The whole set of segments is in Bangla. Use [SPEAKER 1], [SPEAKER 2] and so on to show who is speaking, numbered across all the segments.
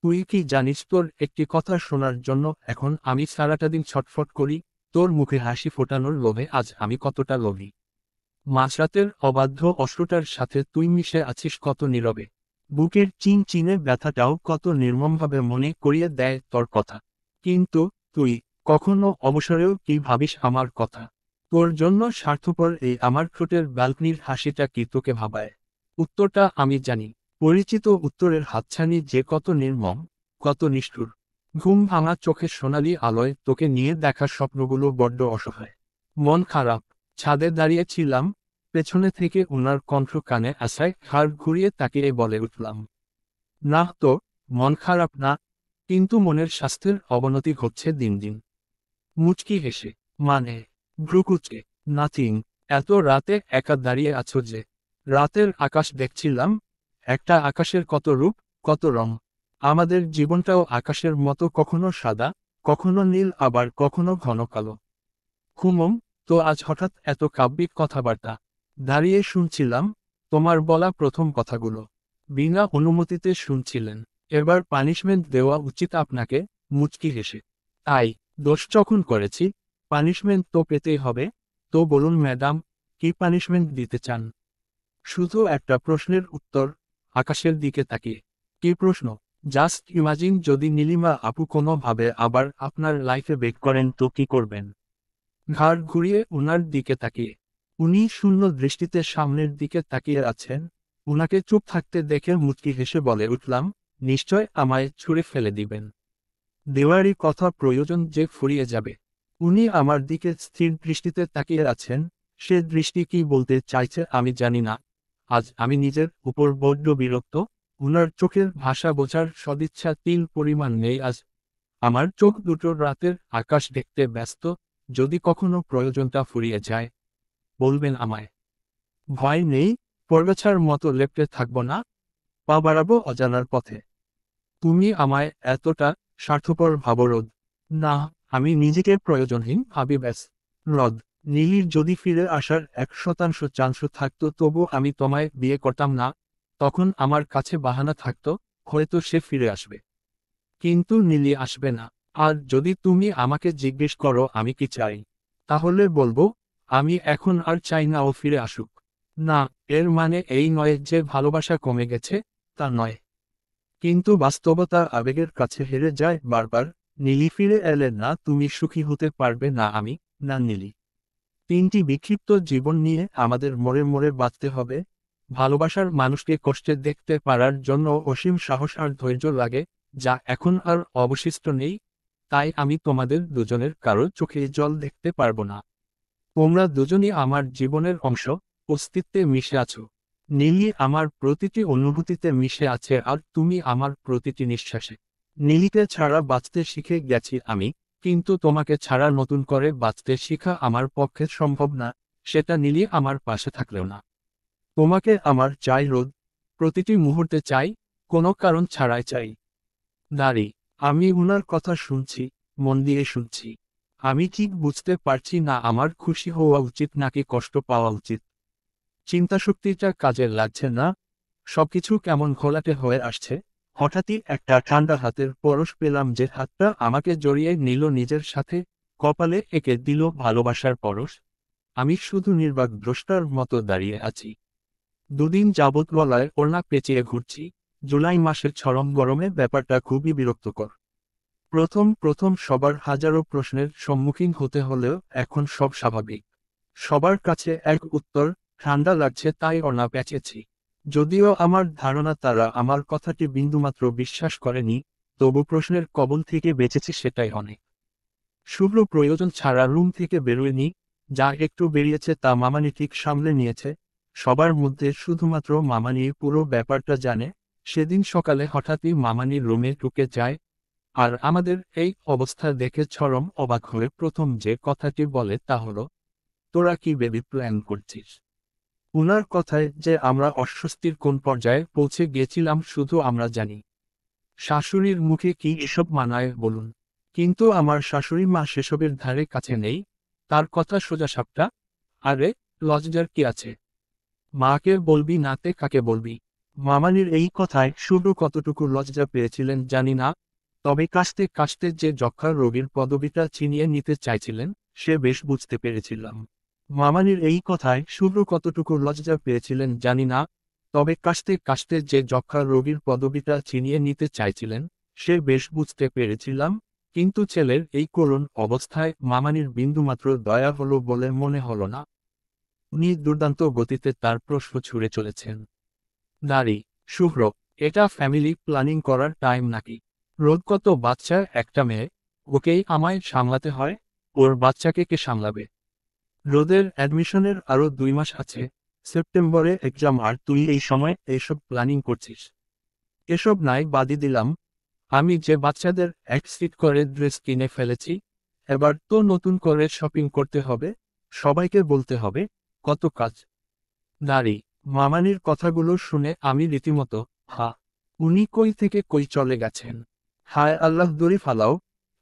[SPEAKER 1] তুই কি জানিস তোর একটি কথা শোনার জন্য এখন আমি সারাটা দিন ছটফট করি। তোর মুখে হাসি ফোটানোর লোভে আজ আমি কতটা লোভী। মাঝরাতের অবাধ্য অশ্রুটার সাথে তুই মিশে আছিস কত নীরবে। বুকের চিনচিনে ব্যথাটাও কত নির্মমভাবে মনে করিয়ে দেয় তোর কথা। কিন্তু তুই কখনো অবসরেও কি ভাবিস আমার কথা? তোর জন্য স্বার্থপর এই আমার ঠোঁটের ব্যালকনির হাসিটা কি তোকে ভাবায়? উত্তরটা আমি জানি, পরিচিত উত্তরের হাতছানি যে কত নির্মম, কত নিষ্ঠুর। ঘুম ভাঙা চোখের সোনালি আলোয় তোকে নিয়ে দেখা স্বপ্নগুলো বড্ড অসহায়। মন খারাপ, ছাদে দাঁড়িয়েছিলাম, পেছনে থেকে উনার কণ্ঠ কানে আসায় ঘাড় ঘুরিয়ে তাকিয়ে বলে উঠলাম, না তো, মন খারাপ না, কিন্তু মনের স্বাস্থ্যের অবনতি ঘটছে দিন দিন। মুচকি হেসে, মানে? ভ্রুকুচকে, নাথিং। এত রাতে একা দাঁড়িয়ে আছো যে? রাতের আকাশ দেখছিলাম, একটা আকাশের কত রূপ, কত রং। আমাদের জীবনটাও আকাশের মতো কখনো সাদা, কখনো নীল, আবার কখনো ঘন কালো। হুমম, তো আজ হঠাৎ এত কাব্যিক কথাবার্তা? দাঁড়িয়ে শুনছিলাম তোমার বলা প্রথম কথাগুলো। বিনা অনুমতিতে শুনছিলেন। এবার পানিশমেন্ট দেওয়া উচিত আপনাকে। মুচকি হেসে, তাই? দোষ যখন করেছি, পানিশমেন্ট তো পেতেই হবে। তো বলুন ম্যাডাম, কি পানিশমেন্ট দিতে চান? শুধু একটা প্রশ্নের উত্তর। আকাশের দিকে তাকিয়ে, কি প্রশ্ন? জাস্ট ইমাজিন যদি নীলিমা আপু কোনো ভাবে আবার আপনার লাইফে বেক করেন তো কি করবেন? ঘাড় ঘুরিয়ে উনার দিকে তাকিয়ে, উনি শূন্য দৃষ্টিতে সামনের দিকে তাকিয়ে আছেন। উনাকে চুপ থাকতে দেখে মুচকি হেসে বলে উঠলাম, নিশ্চয় আমায় ছুঁড়ে ফেলে দিবেন। দেওয়ারই কথা প্রয়োজন যে ফুরিয়ে যাবে। উনি আমার দিকে স্থির দৃষ্টিতে তাকিয়ে আছেন। সে দৃষ্টি কি বলতে চাইছে আমি জানি না। আজ আমি নিজের উপর বড্ড বিরক্ত। উনার চোখের ভাষা বোঝার সদিচ্ছা তিল পরিমাণ নেই আজ। আমার চোখ দুটো রাতের আকাশ দেখতে ব্যস্ত। যদি কখনো প্রয়োজনটা ফুরিয়ে যায়, বলবেন আমায়। ভয় নেই, পর্বেছার মতো লেপ্টে থাকব না। পা বাড়াবো অজানার পথে। তুমি আমায় এতটা স্বার্থপর ভাবো রোদ? না, আমি নিজেকে প্রয়োজনহীন ভাবি ব্যাস। রদ, নীলির যদি ফিরে আসার 1% চান্স থাকতো তবু আমি তোমায় বিয়ে করতাম না। তখন আমার কাছে বাহানা থাকতো, হয়তো সে ফিরে আসবে। কিন্তু নীলি আসবে না। আর যদি তুমি আমাকে জিজ্ঞেস করো আমি কি চাই, তাহলে বলবো, আমি এখন আর চাই না ও ফিরে আসুক। না, এর মানে এই নয় যে ভালোবাসা কমে গেছে, তা নয়। কিন্তু বাস্তবতা আবেগের কাছে হেরে যায় বারবার। নীলি ফিরে এলে না তুমি সুখী হতে পারবে, না আমি, না নীলি। তিনটি বিক্ষিপ্ত জীবন নিয়ে আমাদের মোড়ে মোড়ে বাঁচতে হবে। ভালোবাসার মানুষকে কষ্টে দেখতে পারার জন্য অসীম সাহস আর ধৈর্য লাগে, যা এখন আর অবশিষ্ট নেই। তাই আমি তোমাদের দুজনের কারো চোখে জল দেখতে পারবো না। তোমরা দুজনই আমার জীবনের অংশ, অস্তিত্বে মিশে আছো। নীলি আমার প্রতিটি অনুভূতিতে মিশে আছে আর তুমি আমার প্রতিটি নিঃশ্বাসে। নীলিকে ছাড়া বাঁচতে শিখে গেছি আমি, কিন্তু তোমাকে ছাড়া নতুন করে বাঁচতে শেখা আমার পক্ষে সম্ভব না, সেটা নীলি আমার পাশে থাকলেও না। তোমাকে আমার চাই রোদ, প্রতিটি মুহূর্তে চাই, কোনো কারণ ছাড়াই চাই। দাঁড়ি, আমি উনার কথা শুনছি, মন দিয়ে শুনছি। আমি ঠিক বুঝতে পারছি না আমার খুশি হওয়া উচিত নাকি কষ্ট পাওয়া উচিত। চিন্তাশক্তিটা কাজে লাগছে না। সবকিছু কেমন ঘোলাটে হয়ে আসছে। হঠাৎই একটা ঠান্ডা হাতের পরশ পেলাম যে হাতটা আমাকে জড়িয়ে নিল নিজের সাথে, কপালে এঁকে দিল ভালোবাসার পরশ। আমি শুধু নির্বাক দ্রষ্টার মতো দাঁড়িয়ে আছি। দুদিন যাবৎ গলায় ওড়না পেঁচিয়ে ঘুরছি। জুলাই মাসের চরম গরমে ব্যাপারটা খুবই বিরক্তকর। প্রথম প্রথম সবার হাজারো প্রশ্নের সম্মুখীন হতে হলেও এখন সব স্বাভাবিক। সবার কাছে এক উত্তর, ঠান্ডা লাগছে তাই ওড়না পেঁচেছি। যদিও আমার ধারণা তারা আমার কথাটি বিন্দুমাত্র বিশ্বাস করেনি, তবু প্রশ্নের কবল থেকে বেঁচেছি সেটাই অনেক। শুভ্র প্রয়োজন ছাড়া রুম থেকে বেরোয়নি। যা একটু বেরিয়েছে তা মামানি ঠিক সামলে নিয়েছে। সবার মধ্যে শুধুমাত্র মামানি পুরো ব্যাপারটা জানে। সেদিন সকালে হঠাৎই মামানি রুমে ঢুকে যায়। আর আমাদের এই অবস্থা দেখে চরম অবাক হয়ে প্রথম যে কথাটি বলে তা হলো, তোরা কি বেবি প্ল্যান করছিস? উনার কথায় যে আমরা অস্বস্তির কোন পর্যায়ে পৌঁছে গেছিলাম শুধু আমরা জানি। শাশুড়ির মুখে কি এসব মানায় বলুন? কিন্তু আমার শাশুড়ি মা সেসবের ধারে কাছে নেই। তার কথা সোজাসাপটা, আরে লজ্জার কি আছে? মাকে বলবি নাতে কাকে বলবি? মামানির এই কথায় শুভ্র কতটুকু লজ্জা পেয়েছিলেন জানি না, তবে কাশতে কাশতে যে যক্ষার রোগীর পদবিটা ছিনিয়ে নিতে চাইছিলেন সে বেশ বুঝতে পেরেছিলাম। মামানির এই কথায় শুভ্র কতটুকু লজ্জা পেয়েছিলেন জানি না, তবে কাশতে কাশতে যে যক্ষার রোগীর পদবিটা ছিনিয়ে নিতে চাইছিলেন সে বেশ বুঝতে পেরেছিলাম, কিন্তু ছেলের এই করুণ অবস্থায় মামানির বিন্দুমাত্র দয়া হলো বলে মনে হলো না। উনি দুর্দান্ত গতিতে তার প্রশ্ন ছুড়ে চলেছেন। নারী, শুভ্র, এটা ফ্যামিলি প্ল্যানিং করার টাইম নাকি? রোদ কত বাচ্চা একটা মেয়ে, ওকেই আমায় সামলাতে হয়, ওর বাচ্চাকে কে সামলাবে? রোদের অ্যাডমিশনের আরো 2 মাস আছে, সেপ্টেম্বরে এক্সাম, আর তুই এই সময় এইসব প্ল্যানিং করছিস? এসব নাই বাদই দিলাম, আমি যে বাচ্চাদের এক সিট করে ড্রেস কিনে ফেলেছি, এবার তো নতুন করে শপিং করতে হবে, সবাইকে বলতে হবে, কত কাজ। নারী, মামানির কথাগুলো শুনে আমি রীতিমতো হা, উনি কই থেকে কই চলে গেছেন? হায় আল্লাহ দড়ি ফালাও।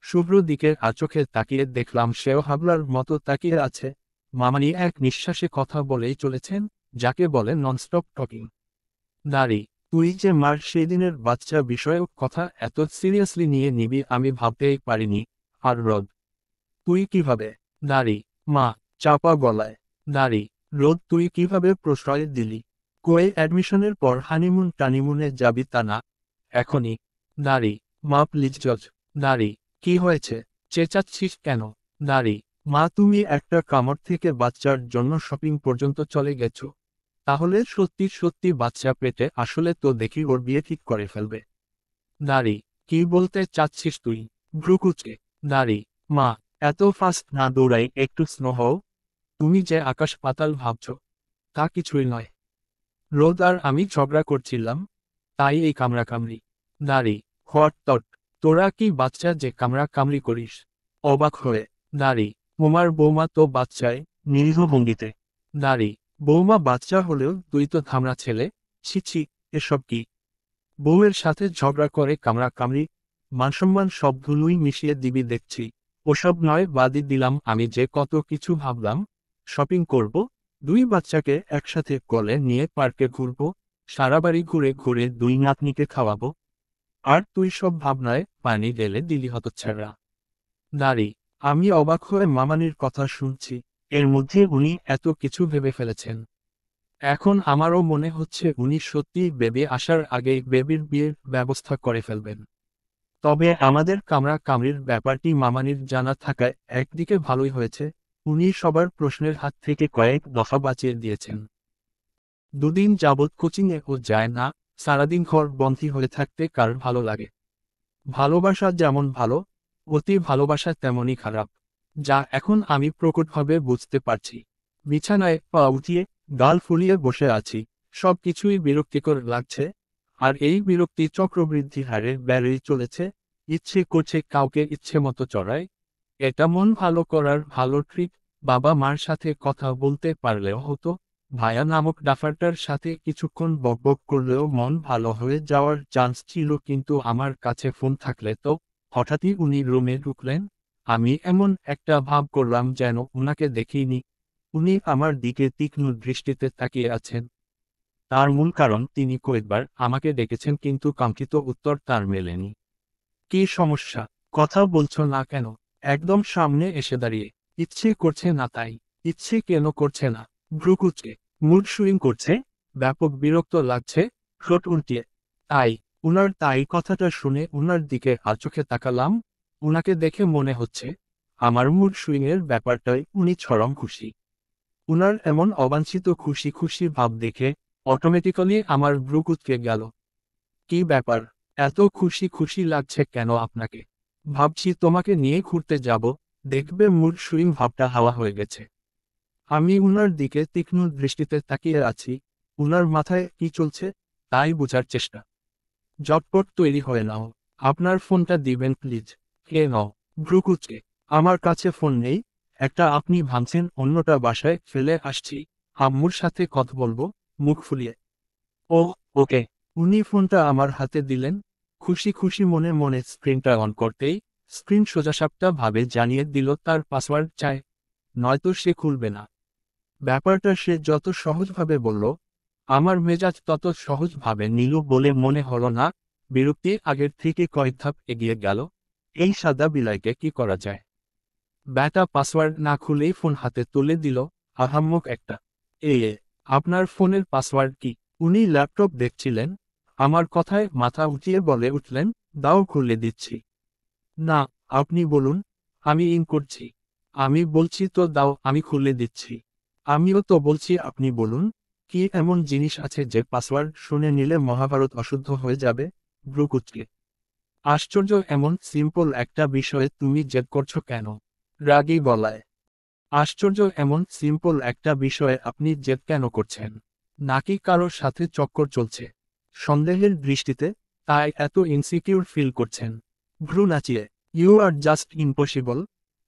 [SPEAKER 1] শুভ্র দিকের চোখে তাকিয়ে দেখলাম সেও হাবলার মতো তাকিয়ে আছে। মামানি এক নিঃশ্বাসে কথা বলেই চলেছেন, যাকে বলে ননস্টপ টকিং। নারী, তুই যে মার সেই দিনের বাচ্চা বিষয়ক কথা এত সিরিয়াসলি নিয়ে নিবি আমি ভাবতেই পারিনি। আর রোদ, তুই কিভাবে? নারী, মা, চাপা গলায়। নারী, রোদ তুই কিভাবে প্রশ্রয় দিলি? কই অ্যাডমিশনের পর হানিমুন টানিমুনে যাবি তা না, এখনই? নারী, মা প্লিজ জজ। নারী, কি হয়েছে, চেঁচাচ্ছিস কেন? নারী, মা তুমি একটা কামড় থেকে বাচ্চার জন্য শপিং পর্যন্ত চলে গেছো, তাহলে সত্যি সত্যি বাচ্চা পেটে আসলে তো দেখি ওর বিয়ে ঠিক করে ফেলবে। নারী, কি বলতে চাচ্ছিস তুই? ভ্রুকুচকে। নারী, মা, এত ফাস্ট না দৌড়াই, একটু স্লো হও। তুমি যে আকাশ পাতাল ভাবছ, তা কিছুই নয়। রোদ আর আমি ঝগড়া করছিলাম, তাই এই কামড়াকামড়ি। নারী, হট তট, তোরা কি বাচ্চা যে কামড়া কামড়ি করিস? অবাক হয়ে। নারী, তোমার বৌমা তো বাচ্চায়, নিরীহ ভঙ্গিতে। নারী, বৌমা বাচ্চা হলেও তুই তো ধামড়া ছেলে, ছি ছি, এসব কি? বউয়ের সাথে ঝগড়া করে কামড়া কামড়ি, মানসম্মান সব ধুলোই মিশিয়ে দিবি দেখছি। ওসব নয় বাদই দিলাম, আমি যে কত কিছু ভাবলাম, শপিং করব, 2 বাচ্চাকে একসাথে কোলে নিয়ে পার্কে ঘুরব, সারা বাড়ি ঘুরে ঘুরে 2 নাতনিকে খাওয়াবো, আর তুই সব ভাবনায় পানি ঢেলে দিলি হতচ্ছাড়া। নারী, আমি অবাক হয়ে মামানির কথা শুনছি, এর মধ্যে উনি এত কিছু ভেবে ফেলেছেন। এখন আমারও মনে হচ্ছে উনি সত্যিই বেবি আসার আগেই বেবির বিয়ের ব্যবস্থা করে ফেলবেন। তবে আমাদের কামড়া কামড়ির ব্যাপারটি মামানির জানা থাকায় একদিকে ভালোই হয়েছে, উনি সবার প্রশ্নের হাত থেকে কয়েক দফা বাঁচিয়ে দিয়েছেন। 2 দিন যাবৎ কোচিংয়ে ও যায় না, সারাদিন ঘর বন্ধি হয়ে থাকতে কার ভালো লাগে? ভালোবাসা যেমন ভালো, অতি ভালোবাসা তেমনই খারাপ, যা এখন আমি প্রকটভাবে বুঝতে পারছি। বিছানায় পা উঠিয়ে গাল ফুলিয়ে বসে আছি, সব কিছুই বিরক্তিকর লাগছে, আর এই বিরক্তি চক্রবৃদ্ধি হারে বেড়েই চলেছে। ইচ্ছে করছে কাউকে ইচ্ছে মতো চড়ায়। এটা মন ভালো করার ভালো ট্রিক, বাবা মার সাথে কথা বলতে পারলেও হতো, ভায়া নামক ডাফারটার সাথে কিছুক্ষণ বকবক করলেও মন ভালো হয়ে যাওয়ার চান্স ছিল, কিন্তু আমার কাছে ফোন থাকলে তো। হঠাৎই উনি রুমে ঢুকলেন, আমি এমন একটা ভাব করলাম যেন উনাকে দেখিনি। উনি আমার দিকে তীক্ষ্ণ দৃষ্টিতে তাকিয়ে আছেন। তার মূল কারণ তিনি কয়েকবার আমাকে ডেকেছেন কিন্তু কাঙ্ক্ষিত উত্তর তার মেলেনি। কি সমস্যা, কথা বলছো না কেন? একদম সামনে এসে দাঁড়িয়ে। ইচ্ছে করছে না তাই? ইচ্ছে কেন করছে না? ভ্রুকুচকে, মুড সুইং করছে, ব্যাপক বিরক্ত লাগছে, ঠোঁট উল্টিয়ে। তাই? উনার তাই কথাটা শুনে উনার দিকে চোখে তাকালাম, উনাকে দেখে মনে হচ্ছে আমার মুড সুইংয়ের ব্যাপারটাই উনি চরম খুশি। উনার এমন অবাঞ্ছিত খুশি খুশি ভাব দেখে অটোমেটিক্যালি আমার ভ্রু কুঁচকে গেল। কি ব্যাপার, এত খুশি খুশি লাগছে কেন আপনাকে? ভাবছি তোমাকে নিয়ে ঘুরতে যাব, দেখবে মুড সুইং ভাবটা হাওয়া হয়ে গেছে। আমি উনার দিকে তীক্ষ্ণ দৃষ্টিতে তাকিয়ে আছি, উনার মাথায় কি চলছে তাই বোঝার চেষ্টা। ঝটপট তৈরি হয়ে নাও, আপনার ফোনটা দিবেন প্লিজ। কে নাও? ভ্রুকুচকে, আমার কাছে ফোন নেই, একটা আপনি ভাঙছেন, অন্যটা বাসায় ফেলে আসছি, আম্মুর সাথে কথা বলবো, মুখ ফুলিয়ে। ওহ, ওকে। উনি ফোনটা আমার হাতে দিলেন, খুশি খুশি মনে মনে স্ক্রিনটা অন করতেই স্ক্রিন সোজাসাপটা ভাবে জানিয়ে দিল তার পাসওয়ার্ড চায়, নয়তো সে খুলবে না। ব্যাপারটা সে যত সহজভাবে বলল, আমার মেজাজ তত সহজভাবে নিল বলে মনে হলো না, বিরক্তি আগের থেকে কয়েক ধাপ এগিয়ে গেল। এই সাদা বিলাইকে কি করা যায়? ব্যাটা পাসওয়ার্ড না খুলেই ফোন হাতে তুলে দিল, আহাম্মক একটা। আপনার ফোনের পাসওয়ার্ড কি? উনি ল্যাপটপ দেখছিলেন। আমার কথায় মাথা উঠিয়ে বলে উঠলেন, দাও খুলে দিচ্ছি। না, আপনি বলুন। আমি ইন করছি। আমি বলছি তো দাও, আমি খুলে দিচ্ছি। আমিও তো বলছি আপনি বলুন। কি এমন জিনিস আছে যে পাসওয়ার্ড শুনে নিলে মহাভারত অশুদ্ধ হয়ে যাবে? ব্রুকুচকে। আশ্চর্য, এমন সিম্পল একটা বিষয়ে তুমি জেদ করছো কেন? রাগী গলায়। আশ্চর্য, এমন সিম্পল একটা বিষয়ে আপনি জেদ কেন করছেন? নাকি কারোর সাথে চক্কর চলছে? সন্দেহের দৃষ্টিতে, তাই এত ইনসিকিউর ফিল করছেন? ভ্রু নাচিয়ে, ইউ আর জাস্ট ইম্পসিবল।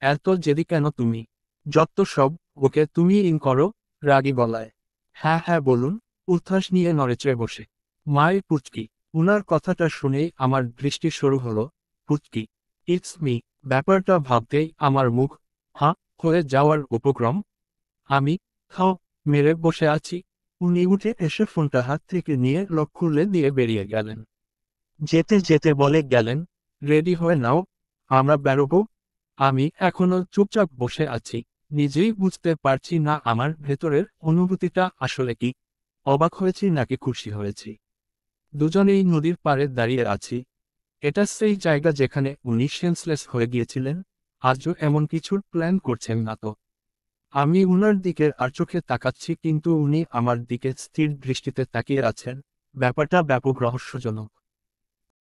[SPEAKER 1] এত জেদি কেন তুমি? যত সব, ওকে তুমি ইন করো। রাগী গলায়। হ্যাঁ হ্যাঁ বলুন। উচ্ছ্বাস নিয়ে নড়েচড়ে বসে। মায়ের পুচকি। উনার কথাটা শুনেই আমার দৃষ্টি শুরু হলো। পুচকি, ইটস মি। ব্যাপারটা ভাবতেই আমার মুখ হাঁ হয়ে যাওয়ার উপক্রম। আমি খাও মেরে বসে আছি। উনি উঠে এসে ফোনটা হাত থেকে নিয়ে লক খুলে দিয়ে বেরিয়ে গেলেন। যেতে যেতে বলে গেলেন, রেডি হয়ে নাও, আমরা বেরোবো। আমি এখনো চুপচাপ বসে আছি, নিজেই বুঝতে পারছি না আমার ভেতরের অনুভূতিটা আসলে কি। অবাক হয়েছি নাকি খুশি হয়েছি। দুজনেই নদীর পাড়ে দাঁড়িয়ে আছি। এটা সেই জায়গা যেখানে উনি সেন্সলেস হয়ে গিয়েছিলেন। আজও এমন কিছুর প্ল্যান করছেন না তো? আমি উনার দিকে আর চোখে তাকাচ্ছি, কিন্তু উনি আমার দিকে স্থির দৃষ্টিতে তাকিয়ে আছেন। ব্যাপারটা ব্যাপক রহস্যজনক।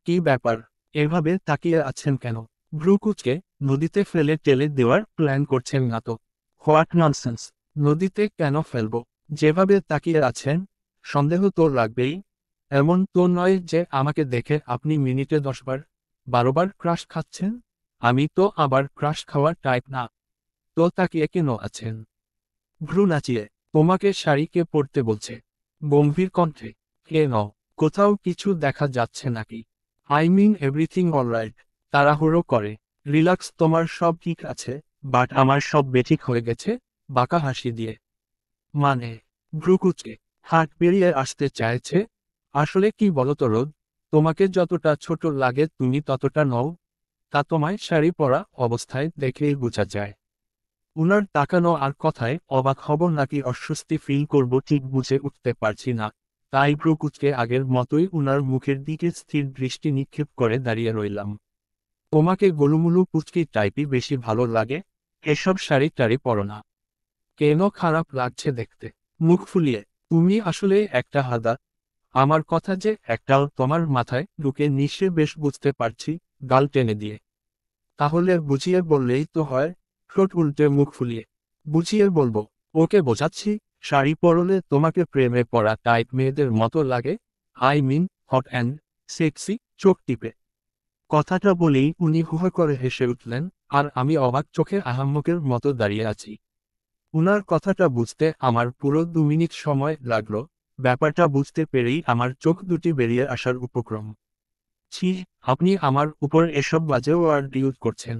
[SPEAKER 1] কি ব্যাপার? এভাবে তাকিয়ে আছেন কেন? ভ্রু কুঁচকে, নদীতে ফেলে টেলে দেওয়ার প্ল্যান করছেন না তো? What nonsense! নদীতে কেন ফেলবো? যেভাবে তাকিয়ে আছেন, সন্দেহ তো লাগবেই। এমন তো নয় যে আমাকে দেখে আপনি মিনিটে 10 বার 12 বার ক্রাশ খাচ্ছেন। আমি তো আবার ক্রাশ খাওয়ার টাইপ না। তো তাকিয়ে কেন আছেন? ভ্রু নাচিয়ে, তোমাকে শাড়ি কে পরতে বলছে? গম্ভীর কণ্ঠে, কে নও? কোথাও কিছু দেখা যাচ্ছে নাকি? I mean everything alright. তাড়াহুড়ো করে, রিল্যাক্স, তোমার সব ঠিক আছে, বাট আমার সব বেঠিক হয়ে গেছে। বাঁকা হাসি দিয়ে। মানে? ভ্রুকুচকে, হাত বেরিয়ে আসতে চাইছে। আসলে কি বলতো রোদ, তোমাকে যতটা ছোট লাগে তুমি ততটা নও। তা তোমায় শাড়ি পরা অবস্থায় দেখলেই বোঝা যায়। উনার তাকানো আর কথায় অবাক হব নাকি অস্বস্তি ফিল করব ঠিক বুঝে উঠতে পারছি না। তাই ভ্রুকুচকে আগের মতোই উনার মুখের দিকে স্থির দৃষ্টি নিক্ষেপ করে দাঁড়িয়ে রইলাম। তোমাকে গোলুমুলু পুচকি টাইপই বেশি ভালো লাগে। এসব শাড়ি টাড়ি পরো না। কেন খারাপ লাগছে দেখতে? মুখ ফুলিয়ে, তুমি আসলে একটা হাদা। আমার কথা যে একটাও তোমার মাথায় ঢুকে নিশ্চয় বেশ বুঝতে পারছি। গাল টেনে দিয়ে। তাহলে বুঝিয়ে বললেই তো হয়। ঠোঁট উল্টে মুখ ফুলিয়ে, বুঝিয়ে বলবো? ওকে বোঝাচ্ছি, শাড়ি পরলে তোমাকে প্রেমে পড়া টাইপ মেয়েদের মতো লাগে। I mean hot and sexy. চোখ টিপে কথাটা বলেই উনি হুহা করে হেসে উঠলেন। আর আমি অবাক চোখে আহাম্মকের মতো দাঁড়িয়ে আছি। উনার কথাটা বুঝতে আমার পুরো 2 মিনিট সময় লাগলো। ব্যাপারটা বুঝতে পেরেই আমার চোখ দুটি বেরিয়ে আসার উপক্রম। ছি, আপনি আমার উপর এসব বাজে ওয়ার্ড ইউজ করছেন?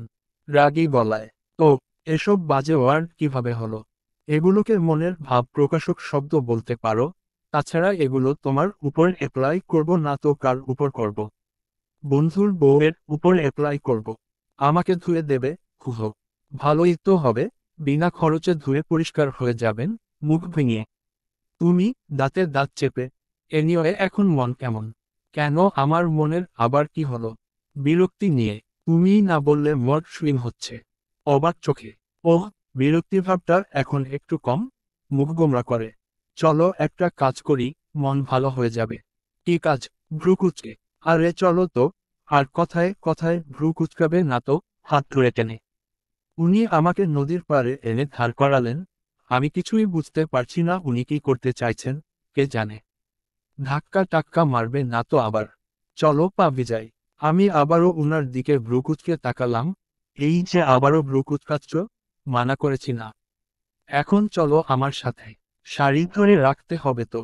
[SPEAKER 1] রাগী গলায়। তো, এসব বাজে ওয়ার্ড কিভাবে হলো? এগুলোকে মনের ভাব প্রকাশক শব্দ বলতে পারো। তাছাড়া এগুলো তোমার উপর অ্যাপ্লাই করব না তো কার উপর করব? বন্ধুর বউয়ের উপর অ্যাপ্লাই করব। আমাকে ধুয়ে দেবে? হুহ, ভালোই তো হবে। বিনা খরচে ধুয়ে পরিষ্কার হয়ে যাবেন, মুখ ভেঙে। তুমি, দাঁতে দাঁত চেপে। এনিওয়ে, এখন মন কেমন? কেন আমার মনের আবার কি হলো? বিরক্তি নিয়ে। তুমিই না বললে মড সুইং হচ্ছে। অবাক চোখে। ওহ, বিরক্তিভাবটা এখন একটু কম। মুখ গোমরা করে। চলো একটা কাজ করি, মন ভালো হয়ে যাবে। কি কাজ? ভ্রু কুঁচকে, আরে চলো তো। আর কথায় কথায় ভ্রু কুঁচকাবে না তো? হাত ধরে টেনে উনি আমাকে নদীর পাড়ে এনে দাঁড় করালেন। আমি কিছুই বুঝতে পারছি না উনি কি করতে চাইছেন, কে জানে। ধাক্কা টাক্কা মারবে না তো আবার? চলো পা ভিজাই। আমি আবারও উনার দিকে ভ্রু কুঁচকে তাকালাম। এই যে আবারও ভ্রু কুঁচকাচ্ছ, মানা করেছি না। এখন চলো আমার সাথে। শাড়ি ধরে রাখতে হবে তো?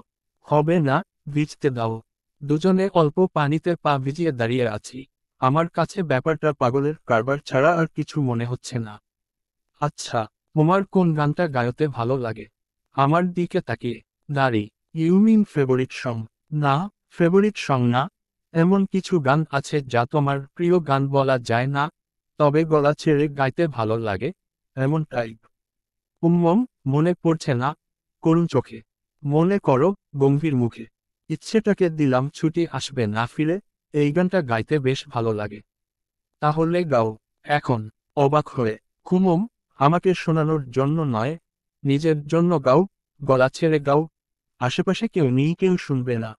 [SPEAKER 1] হবে না, ভিজতে দাও। দুজনে অল্প পানিতে পা ভিজিয়ে দাঁড়িয়ে আছি। আমার কাছে ব্যাপারটা পাগলের কারবার ছাড়া আর কিছু মনে হচ্ছে না। আচ্ছা, তোমার কোন গানটা গায়তে ভালো লাগে? আমার দিকে তাকিয়ে। দাঁড়ি ইউ মিন ফেভারিট সং? না, ফেভারিট সং না। এমন কিছু গান আছে যা তোমার প্রিয় গান বলা যায় না, তবে গলা ছেড়ে গাইতে ভালো লাগে, এমন টাইপ। মনে পড়ছে না। করুণ চোখে। মনে করো, গম্ভীর মুখে। ইচ্ছেটাকে দিলাম ছুটি আসবে না ফিরে, এই গানটা গাইতে বেশ ভালো লাগে। তাহলে গাও। এখন। অবাক হয়ে। খুমম, আমাকে শোনানোর জন্য নয়, নিজের জন্য গাও, গলা ছেড়ে গাও, আশেপাশে কেউ নেই, কেউ শুনবে না।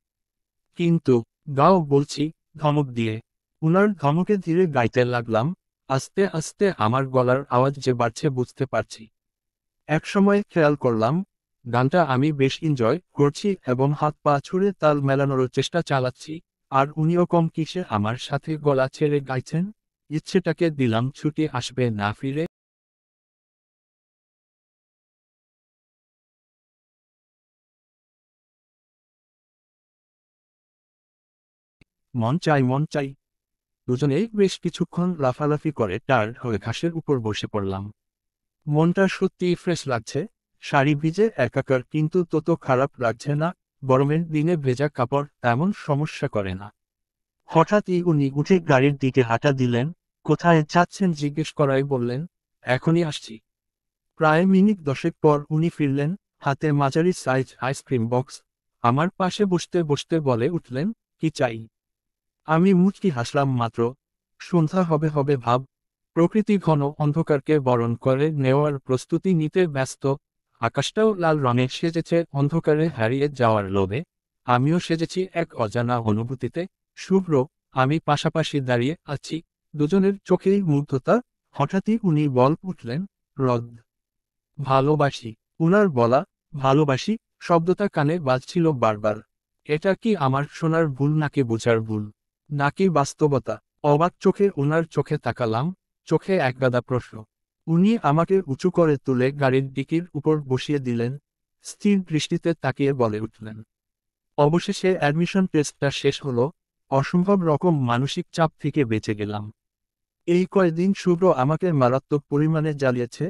[SPEAKER 1] কিন্তু গাও বলছি, ধমক দিয়ে। উনার ধমকে ধীরে গাইতে লাগলাম, আস্তে আস্তে আমার গলার আওয়াজ যে বাড়ছে বুঝতে পারছি। একসময় খেয়াল করলাম, গানটা আমি বেশ এনজয় করছি এবং হাত পা ছুড়ে তাল মেলানোর চেষ্টা চালাচ্ছি, আর উনিও কম কিসে আমার সাথে গলা ছেড়ে গাইছেন। ইচ্ছেটাকে দিলাম ছুটি আসবে না ফিরে। মন চাই মন চাই। দুজনেই বেশ কিছুক্ষণ লাফালাফি করে টায়ার্ড হয়ে ঘাসের উপর বসে পড়লাম। মনটা সত্যিই ফ্রেশ লাগছে। শাড়ি ভিজে একাকার, কিন্তু তত খারাপ লাগছে না। গরমের দিনে ভেজা কাপড় তেমন সমস্যা করে না। হঠাৎই উনি উঠে গাড়ির দিকে হাঁটা দিলেন। কোথায় যাচ্ছেন জিজ্ঞেস করায় বললেন, এখনই আসছি। প্রায় মিনিট 10 পর উনি ফিরলেন, হাতে মাঝারি সাইজ আইসক্রিম বক্স। আমার পাশে বসতে বসতে বলে উঠলেন, কি চাই? আমি মুচকি হাসলাম মাত্র। সন্ধ্যা হবে হবে ভাব। প্রকৃতি ঘন অন্ধকারকে বরণ করে নেওয়ার প্রস্তুতি নিতে ব্যস্ত। আকাশটাও লাল রঙে সেজেছে অন্ধকারে হারিয়ে যাওয়ার লোভে। আমিও সেজেছি এক অজানা অনুভূতিতে। শুভ্র, আমি পাশাপাশি দাঁড়িয়ে আছি, দুজনের চোখেই মুগ্ধতা। হঠাৎই উনি বল উঠলেন, রদ। ভালোবাসি। উনার বলা ভালোবাসি শব্দটা কানে বাজছিল বারবার। এটা কি আমার শোনার ভুল, নাকি বোঝার ভুল, নাকি বাস্তবতা? অবাক চোখে উনার চোখে তাকালাম, চোখে একগাদা প্রশ্ন। উনি আমাকে উঁচু করে তুলে গাড়ির ডিকির উপর বসিয়ে দিলেন, স্থির দৃষ্টিতে তাকিয়ে বলে উঠলেন, অবশেষে অ্যাডমিশন টেস্টটা শেষ হলো, অসম্ভব রকম মানসিক চাপ থেকে বেঁচে গেলাম। এই কয়দিন শুভ্র আমাকে মারাত্মক পরিমাণে জ্বালিয়েছে।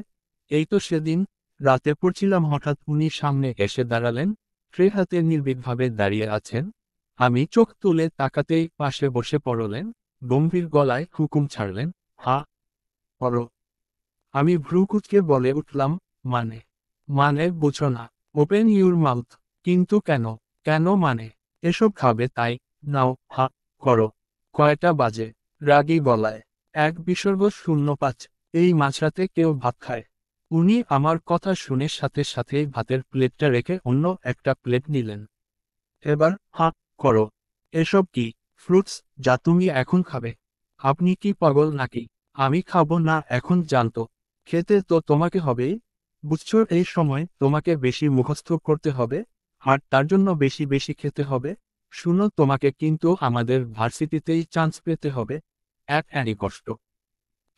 [SPEAKER 1] এই তো সেদিন রাতে পড়ছিলাম, হঠাৎ উনি সামনে এসে দাঁড়ালেন, ট্রে হাতে নির্ভীকভাবে দাঁড়িয়ে আছেন। আমি চোখ তুলে তাকাতেই পাশে বসে পড়লেন, গম্ভীর গলায় হুকুম ছাড়লেন, হা করো। আমি ভ্রু কুঁচকে বলে উঠলাম, মানে? মানে বুঝো না? Open your mouth. কিন্তু কেন? কেন মানে? এসব খাবে তাই? নাও, হা করো। কয়টা বাজে? রাগী গলায়। 1:05। এই মাঝরাতে কেউ ভাত খায়? উনি আমার কথা শুনে সাথে সাথেই ভাতের প্লেটটা রেখে অন্য একটা প্লেট নিলেন। এবার হা করো। এসব কি? ফ্রুটস, যা তুমি এখন খাবে? আপনি কি পাগল নাকি? আমি খাবো না এখন, জানতো। খেতে তো তোমাকে হবেই। বুঝছো, এই সময় তোমাকে বেশি মুখস্থ করতে হবে, আর তার জন্য বেশি বেশি খেতে হবে। শুনো, তোমাকে কিন্তু আমাদের ভার্সিটিতেই চান্স পেতে হবে। একই কষ্ট।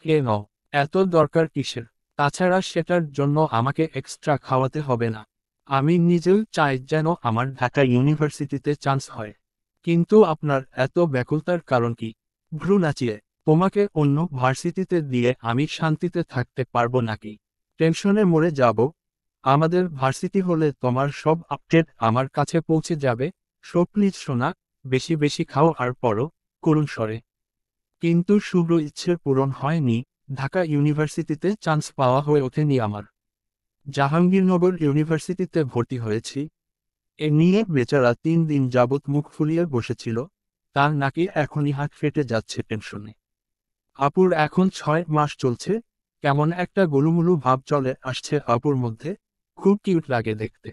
[SPEAKER 1] কেন? এত দরকার কিসের? তাছাড়া সেটার জন্য আমাকে এক্সট্রা খাওয়াতে হবে না। আমি নিজেও চাই যেন আমার ঢাকা ইউনিভার্সিটিতে চান্স হয়। কিন্তু আপনার এত ব্যাকুলতার কারণ কি? ভ্রু নাচিয়ে। তোমাকে অন্য ভার্সিটিতে দিয়ে আমি শান্তিতে থাকতে পারবো নাকি? টেনশনে মরে যাব। আমাদের ভার্সিটি হলে তোমার সব আপডেট আমার কাছে পৌঁছে যাবে। সো প্লিজ সোনা, বেশি বেশি খাও আর পড়ো, করুণ স্বরে। কিন্তু শুভ্র ইচ্ছে পূরণ হয়নি। ঢাকা ইউনিভার্সিটিতে চান্স পাওয়া হয়ে ওঠেনি আমার। জাহাঙ্গীরনগর ইউনিভার্সিটিতে ভর্তি হয়েছি। এ নিয়ে বেচারা 3 দিন যাবৎ মুখ ফুলিয়ে বসেছিল। তার নাকি এখনই হাত ফেটে যাচ্ছে টেনশনে। আপুর এখন 6 মাস চলছে। কেমন একটা গোলুমুলু ভাব চলে আসছে আপুর মধ্যে। খুব কিউট লাগে দেখতে।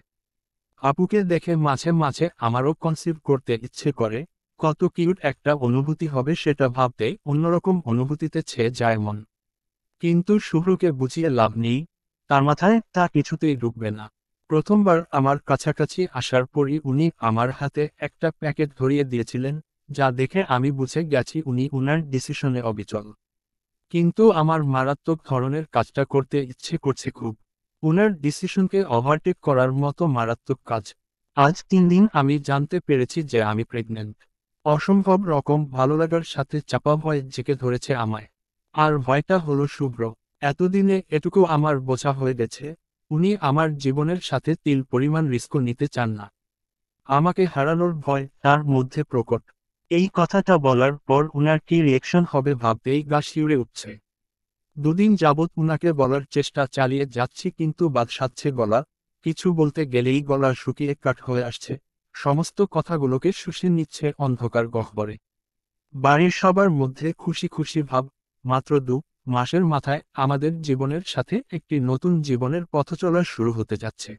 [SPEAKER 1] আপুকে দেখে মাঝে মাঝে আমারও কনসিভ করতে ইচ্ছে করে। কত কিউট একটা অনুভূতি হবে সেটা ভাবতেই অন্যরকম অনুভূতিতে ছেয়ে যায় মন। কিন্তু শুভ্রকে বুঝিয়ে লাভ নেই। তার মাথায় তা কিছুতেই ঢুকবে না। প্রথমবার আমার কাছাকাছি আসার পরই উনি আমার হাতে একটা প্যাকেট ধরিয়ে দিয়েছিলেন, যা দেখে আমি বুঝে গেছি উনি উনার ডিসিশনে অবিচল। কিন্তু আমার মারাত্মক ধরনের কাজটা করতে ইচ্ছে করছে খুব। উনার ডিসিশনকে ওভারটেক করার মতো মারাত্মক কাজ। আজ 3 দিন আমি জানতে পেরেছি যে আমি প্রেগনেন্ট। অসম্ভব রকম ভালো লাগার সাথে চাপা ভয় জেঁকে ধরেছে আমায়। আর ভয়টা হলো শুভ্র। এতদিনে এটুকু আমার বোঝা হয়ে গেছে, উনি আমার জীবনের সাথে তিল পরিমাণ রিস্কও নিতে চান না। আমাকে হারানোর ভয় তার মধ্যে প্রকট। এই কথাটা বলার পর উনার কি রিয়েকশন হবে ভাবতেই গা শিউরে উঠছে। দুদিন যাবৎ উনাকে বলার চেষ্টা চালিয়ে যাচ্ছি কিন্তু বাদ সাধছে গলা, কিছু বলতে গেলেই গলা শুকিয়ে কাঠ হয়ে আসছে, সমস্ত কথাগুলোকে শুষে নিচ্ছে অন্ধকার গহ্বরে। বাড়ির সবার মধ্যে খুশি খুশি ভাব, মাত্র 2 মাসের মাথায় আমাদের জীবনের সাথে একটি নতুন জীবনের পথচলা শুরু হতে যাচ্ছে।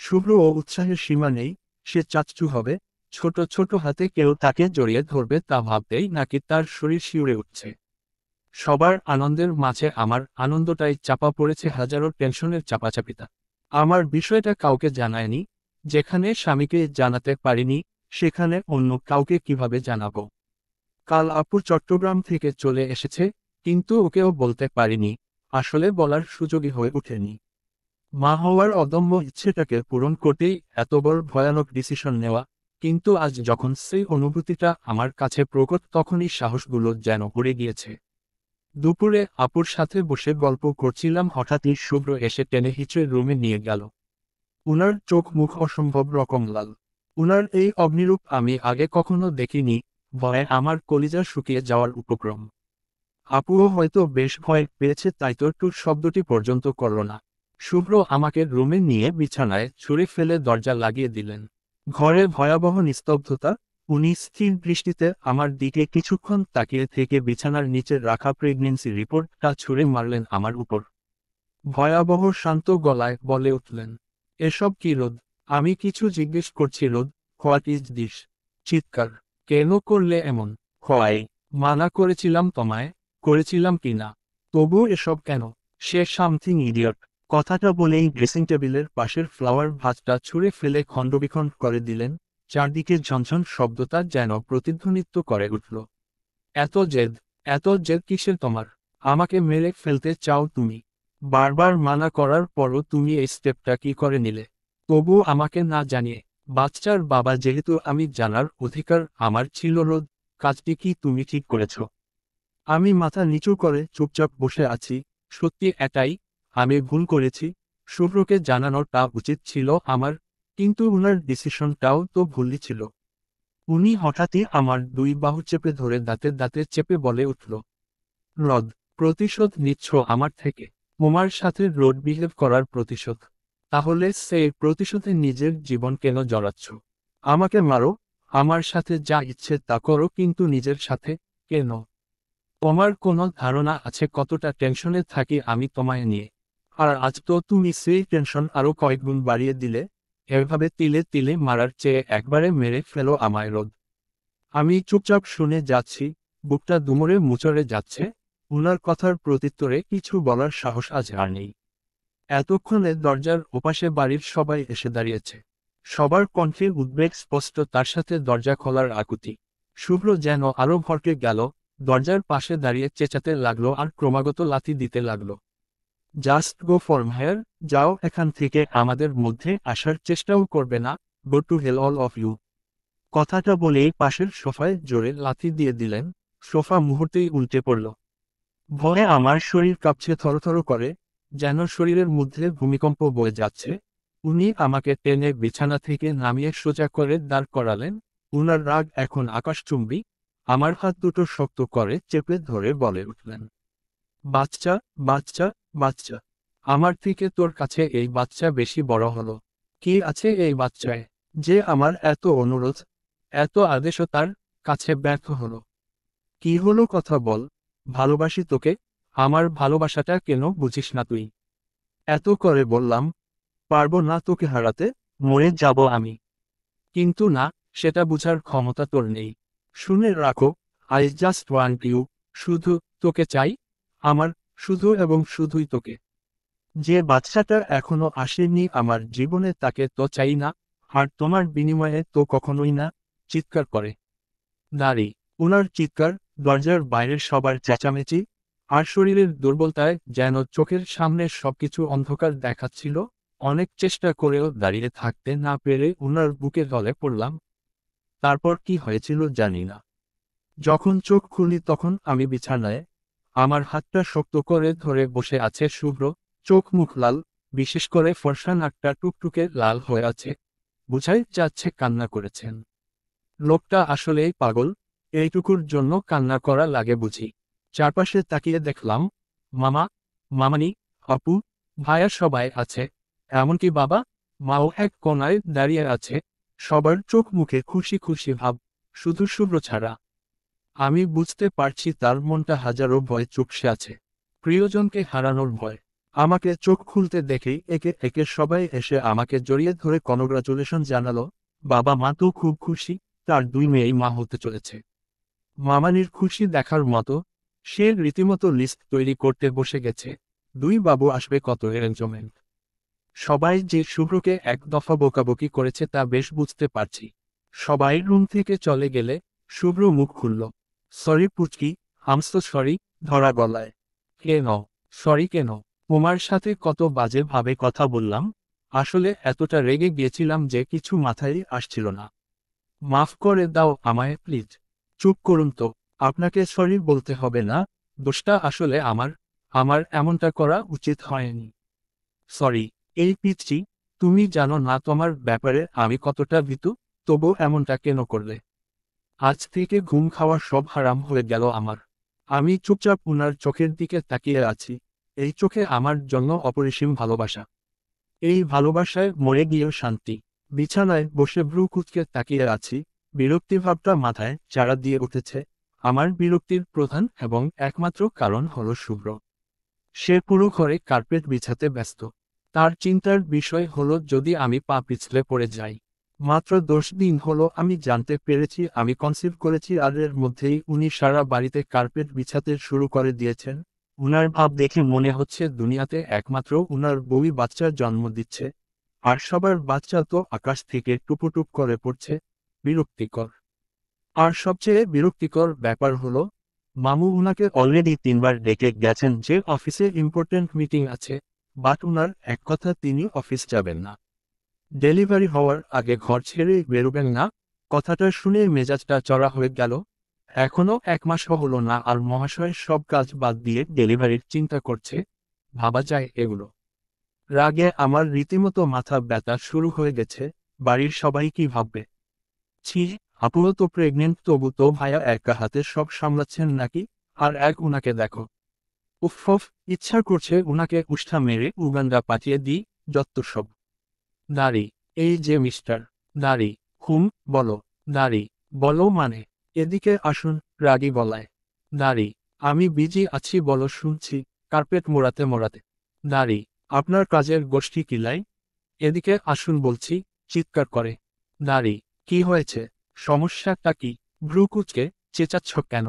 [SPEAKER 1] শুভ্র ও উৎসাহের সীমা নেই, সে চাচ্চু হবে, ছোট ছোট হাতে কেউ তাকে জড়িয়ে ধরবে তা ভাবতেই নাকি তার শরীর শিউরে উঠছে। সবার আনন্দের মাঝে আমার আনন্দটাই চাপা পড়েছে হাজারো টেনশনের চাপাচাপিতা। আমার বিষয়টা কাউকে জানায়নি, যেখানে স্বামীকে জানাতে পারিনি সেখানে অন্য কাউকে কিভাবে জানাবো। কাল আপু চট্টগ্রাম থেকে চলে এসেছে, কিন্তু ওকেও বলতে পারিনি, আসলে বলার সুযোগই হয়ে ওঠেনি। মা হওয়ার অদম্য ইচ্ছেটাকে পূরণ করতেই এত বড় ভয়ানক ডিসিশন নেওয়া, কিন্তু আজ যখন সেই অনুভূতিটা আমার কাছে প্রকট তখনই সাহসগুলো যেন উড়ে গিয়েছে। দুপুরে আপুর সাথে বসে গল্প করছিলাম, হঠাৎই শুভ্র এসে টেনে হিচড়ে রুমে নিয়ে গেল। উনার চোখ মুখ অসম্ভব রকম লাল। উনার এই অগ্নিরূপ আমি আগে কখনো দেখিনি, ভয়ে আমার কলিজা শুকিয়ে যাওয়ার উপক্রম। আপুও হয়তো বেশ ভয় পেয়েছে, তাই তো টুর শব্দটি পর্যন্ত করল না। শুভ্র আমাকে রুমে নিয়ে বিছানায় ছুঁড়ে ফেলে দরজা লাগিয়ে দিলেন। ঘরে ভয়াবহ নিস্তব্ধতা। উনি স্থির দৃষ্টিতে আমার দিকে কিছুক্ষণ তাকিয়ে থেকে বিছানার নিচে রাখা প্রেগনেন্সি রিপোর্টটা ছুঁড়ে মারলেন আমার উপর। ভয়াবহ শান্ত গলায় বলে উঠলেন, এসব কি রোদ? আমি কিছু জিজ্ঞেস করছি রোদ, হোয়াট ইজ দিস? চিৎকার, কেন করলে এমন? হোয়াই? মানা করেছিলাম তোমায়, করেছিলাম কি না? তবু এসব কেন? Say something idiot. কথাটা বলেই ড্রেসিং টেবিলের পাশের ফ্লাওয়ার ভাজটা ছুঁড়ে ফেলে খণ্ডবিখণ্ড করে দিলেন, চারদিকে ঝনঝন শব্দটা যেন প্রতিধ্বনিত করে উঠল। এত জেদ, এত জেদ কিসের তোমার? আমাকে মেরে ফেলতে চাও তুমি? বারবার মানা করার পরও তুমি এই স্টেপটা কি করে নিলে? তবু আমাকে না জানিয়ে। বাচ্চার বাবা যেহেতু আমি জানার অধিকার আমার ছিল রোদ, কাজটি কি তুমি ঠিক করেছ? আমি মাথা নিচু করে চুপচাপ বসে আছি। সত্যি এটাই, আমি ভুল করেছি। শুভ্রকে জানানোটা উচিত ছিল আমার, কিন্তু উনার ডিসিশনটাও তো ভুলই ছিল। উনি হঠাৎই আমার 2 বাহু চেপে ধরে দাঁতে দাঁতে চেপে বলে উঠল, রদ, প্রতিশোধ নিচ্ছ আমার থেকে? তোমার সাথে রোড বিহেভ করার প্রতিশোধ? তাহলে সেই প্রতিশোধে নিজের জীবন কেন জড়াচ্ছ? আমাকে মারো, আমার সাথে যা ইচ্ছে তা করো, কিন্তু নিজের সাথে কেন? তোমার কোনো ধারণা আছে কতটা টেনশনে থাকি আমি তোমায় নিয়ে? আর আজ তো তুমি সেই টেনশন আরো কয়েকগুণ বাড়িয়ে দিলে। এভাবে তিলে তিলে মারার চেয়ে একবারে মেরে ফেলো আমায় রোদ। আমি চুপচাপ শুনে যাচ্ছি, বুকটা দুমড়ে মুচড়ে যাচ্ছে। উনার কথার প্রত্যুত্তরে কিছু বলার সাহস আজ আর নেই। এতক্ষণে দরজার ওপাশে বাড়ির সবাই এসে দাঁড়িয়েছে। সবার কণ্ঠে উদ্বেগ স্পষ্ট, তার সাথে দরজা খোলার আকুতি। শুভ্র যেন আরো ভড়কে গেল, দরজার পাশে দাঁড়িয়ে চেঁচাতে লাগলো আর ক্রমাগত লাথি দিতে লাগলো। জাস্ট গো ফর্ম হেয়ার, যাও এখান থেকে, আমাদের মধ্যে আসার চেষ্টাও করবে না, go to hell all of you. কথাটা বলেই পাশের সোফায় জোরে লাথি দিয়ে দিলেন, সোফা মুহূর্তেই উল্টে পড়ল। ভয়ে আমার শরীর কাঁপছে থরথর করে, যেন শরীরের মধ্যে ভূমিকম্প বয়ে যাচ্ছে। উনি আমাকে টেনে বিছানা থেকে নামিয়ে সোজা করে দাঁড় করালেন। উনার রাগ এখন আকাশচুম্বী। আমার হাত দুটো শক্ত করে চেপে ধরে বলে উঠলেন, বাচ্চা, বাচ্চা, বাচ্চা। আমার থেকে তোর কাছে এই বাচ্চা বেশি বড় হলো। কি আছে এই বাচ্চায়, যে আমার এত অনুরোধ, এত আদেশও তার কাছে ব্যর্থ হলো? কি হলো কথা বল, ভালোবাসি তোকে। আমার ভালোবাসাটা কেন বুঝিস না তুই? এত করে বললাম, পারবো না তোকে হারাতে, মরে যাব আমি। কিন্তু না, সেটা বুঝার ক্ষমতা তোর নেই। শুনে রাখো, আই জাস্ট ওয়ান্ট ইউ, শুধু তোকে চাই, আমার, শুধু এবং শুধুই তোকে। যে বাচ্চাটা এখনো আসেনি আমার জীবনে তাকে তো চাই না, আর তোমার বিনিময়ে তো কখনোই না। চিৎকার করে দাঁড়ি। উনার চিৎকার, দরজার বাইরের সবার চেঁচামেচি, আর শরীরের দুর্বলতায় যেন চোখের সামনে সবকিছু অন্ধকার দেখাচ্ছিল। অনেক চেষ্টা করেও দাঁড়িয়ে থাকতে না পেরে উনার বুকে ঢলে পড়লাম। তারপর কি হয়েছিল জানি না। যখন চোখ খুলি তখন আমি বিছানায়। আমার হাতটা শক্ত করে ধরে বসে আছে শুভ্র, চোখ মুখ লাল, বিশেষ করে ফর্সা নাকটা টুকটুকে লাল হয়ে আছে। বুঝাই যাচ্ছে কান্না করেছেন। লোকটা আসলেই পাগল, এইটুকুর জন্য কান্না করা লাগে বুঝি। চারপাশে তাকিয়ে দেখলাম, মামা, মামানি, আপু, ভাইয়া সবাই আছে, এমনকি বাবা মাও এক কোনায় দাঁড়িয়ে আছে। সবার চোখ মুখে খুশি খুশি ভাব, শুধু শুভ্র ছাড়া। আমি বুঝতে পারছি তার মনটা হাজারো ভয় চুপসে আছে। প্রিয়জনকে হারানোর ভয়। আমাকে চোখ খুলতে দেখেই একে একে সবাই এসে আমাকে জড়িয়ে ধরে কনগ্রাচুলেশন জানালো। বাবা মা তো খুব খুশি, তার দুই মেয়েই মা হতে চলেছে। মামানির খুশি দেখার মতো, সে রীতিমতো লিস্ট তৈরি করতে বসে গেছে। দুই বাবু আসবে, কত অ্যারেঞ্জমেন্ট। সবাই যে শুভ্রকে এক দফা বকাবকি করেছে তা বেশ বুঝতে পারছি। সবাই রুম থেকে চলে গেলে শুভ্র মুখ খুলল। সরি পুচকি, আমস তো সরি, ধরা গলায়। কেন সরি কেন? তোমার সাথে কত বাজে ভাবে কথা বললাম, আসলে এতটা রেগে গিয়েছিলাম যে কিছু মাথায় আসছিল না। মাফ করে দাও আমায় প্লিজ। চুপ করুন তো, আপনাকে সরি বলতে হবে না, দোষটা আসলে আমার। আমার এমনটা করা উচিত হয়নি। সরি। এই পিচ্চি, তুমি জানো না তোমার ব্যাপারে আমি কতটা ভীতু, তবু এমনটা কেন করলে? আজ থেকে ঘুম খাওয়া সব হারাম হয়ে গেল আমার। আমি চুপচাপ উনার চোখের দিকে তাকিয়ে আছি। এই চোখে আমার জন্য অপরিসীম ভালোবাসা। এই ভালোবাসায় মরে গিয়েও শান্তি। বিছানায় বসে ভ্রু কুঁচকে তাকিয়ে আছি, বিরক্তিভাবটা মাথায় চাড়া দিয়ে উঠেছে। আমার বিরক্তির প্রধান এবং একমাত্র কারণ হলো শুভ্র। সে পুরো ঘরে কার্পেট বিছাতে ব্যস্ত। তার চিন্তার বিষয় হলো যদি আমি পা পিছলে পড়ে যাই। মাত্র 10 দিন হলো আমি জানতে পেরেছি আমি কনসিভ করেছি, আর এর মধ্যেই উনি সারা বাড়িতে কার্পেট বিছাতে শুরু করে দিয়েছেন। উনার ভাব দেখে মনে হচ্ছে দুনিয়াতে একমাত্র উনার বউই বাচ্চার জন্ম দিচ্ছে, আর সবার বাচ্চা তো আকাশ থেকে টুপুটুপ করে পড়ছে। বিরক্তিকর। আর সবচেয়ে বিরক্তিকর ব্যাপার হলো, মামু উনাকে অলরেডি 3বার ডেকে গেছেন যে অফিসে ইম্পর্টেন্ট মিটিং আছে, বাট উনার এক কথা তিনি অফিস যাবেন না। ডেলিভারি হওয়ার আগে ঘর ছেড়ে বেরোবেন না। কথাটা শুনে মেজাজটা চড়া হয়ে গেল। এখনো 1 মাসও হলো না আর মহাশয় সব কাজ বাদ দিয়ে ডেলিভারির চিন্তা করছে। ভাবা যায় এগুলো? রাগে আমার রীতিমতো মাথা ব্যথা শুরু হয়ে গেছে। বাড়ির সবাই কি ভাববে? ছি, আপুও তো প্রেগনেন্ট, তবু তো ভাইয়া একা হাতে সব সামলাচ্ছেন নাকি? আর এক উনাকে দেখো। উফ, ইচ্ছা করছে উনাকে উষ্ঠা মেরে উগান্ডা পাঠিয়ে দিই, যত্ত সব। দাড়ি। এই যে মিস্টার দাড়ি। বলো। দাড়ি। বলো মানে? এদিকে আসুন। রাগী গলায়। দাড়ি। আমি বিজি আছি, বলো শুনছি। কার্পেট মোড়াতে মোড়াতে। দাড়ি। আপনার কাজের গোষ্ঠী কিলাই? এদিকে আসুন বলছি। চিৎকার করে। দাড়ি। কি হয়েছে? সমস্যাটা কি? ভ্রু কুঁচকে চেঁচাচ্ছ কেন?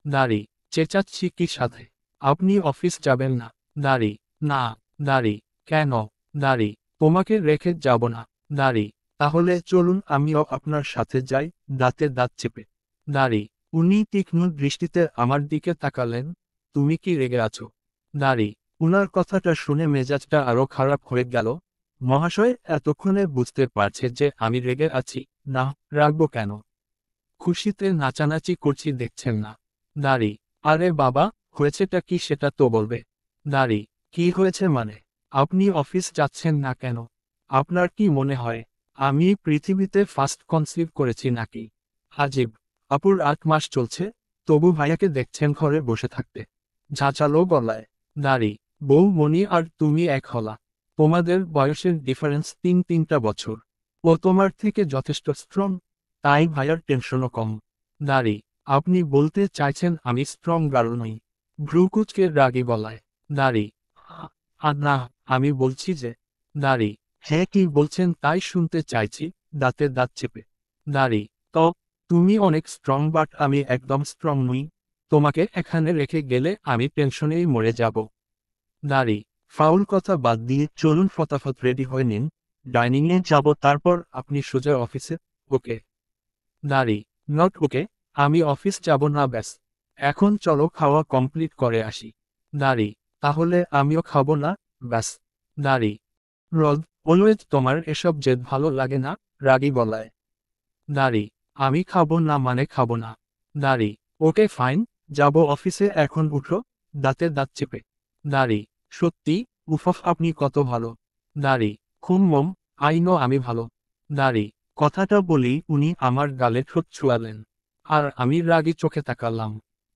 [SPEAKER 1] দাড়ি। চেঁচাচ্ছি কি সাথে? আপনি অফিস যাবেন না? দাড়ি। না। দাড়ি। কেন? দাড়ি। তোমাকে রেখে যাব না। দাড়ি। তাহলে চলুন আমিও আপনার সাথে যাই। দাঁতে দাঁত চেপে। দাড়ি। উনি তীক্ষ্ণ দৃষ্টিতে আমার দিকে তাকালেন। তুমি কি রেগে আছো? দাড়ি। উনার কথাটা শুনে মেজাজটা আরো খারাপ হয়ে গেল। মহাশয় এতক্ষণে বুঝতে পারছে যে আমি রেগে আছি। না, রাখবো কেন? খুশিতে নাচানাচি করছি দেখছেন না? দাড়ি। আরে বাবা, হয়েছেটা কি সেটা তো বলবে। দাড়ি। কি হয়েছে মানে? আপনি অফিস যাচ্ছেন না কেন? আপনার কি মনে হয় আমি পৃথিবীতে ফার্স্ট কনসিভ করেছি নাকি? আজীব। আপুর 8 মাস চলছে, তবু ভাইয়াকে দেখছেন ঘরে বসে থাকতে। ঝাঁঝালো গলায়। দাড়ি। বউ মনি আর তুমি এক হলা। তোমাদের বয়সের ডিফারেন্স 3টা বছর। ও তোমার থেকে যথেষ্ট স্ট্রং, তাই ভাইয়ার টেনশনও কম। দাড়ি। আপনি বলতে চাইছেন আমি স্ট্রং গার্ল নই? ভ্রুকুচকে রাগী বলায়। দাড়ি। না, আমি বলছি যে। দাড়ি। হ্যাঁ, কি বলছেন তাই শুনতে চাইছি। দাঁতে দাঁত চেপে। দাড়ি। তো তুমি অনেক স্ট্রং, বাট আমি একদম স্ট্রং নই। তোমাকে এখানে রেখে গেলে আমি টেনশনেই মরে যাব। দাড়ি। ফাউল কথা বাদ দিয়ে চলুন ফটাফট রেডি হয়ে নিন। ডাইনিংয়ে যাব, তারপর আপনি সোজা অফিসে। ওকে? দাড়ি। Not okay. আমি অফিস যাব না ব্যাস। এখন চলো খাওয়া কমপ্লিট করে আসি। দাড়ি। তাহলে আমিও খাবো না, ব্যাস। দাড়ি। রদ, অলওয়েজ তোমার এসব জেদ ভালো লাগে না? রাগী বলায়। দাড়ি। আমি খাবো না মানে খাবো না। দাড়ি। ওকে ফাইন, যাব অফিসে, এখন উঠো। দাঁতে দাঁত চেপে। দাড়ি। সত্যি? উফ, আপনি কত ভালো। দাড়ি। মম, আই নো আমি ভালো। দাড়ি। কথাটা বলেই উনি আমার গালে ঠোঁট ছোঁয়ালেন। আর আমি রাগী চোখে তাকালাম।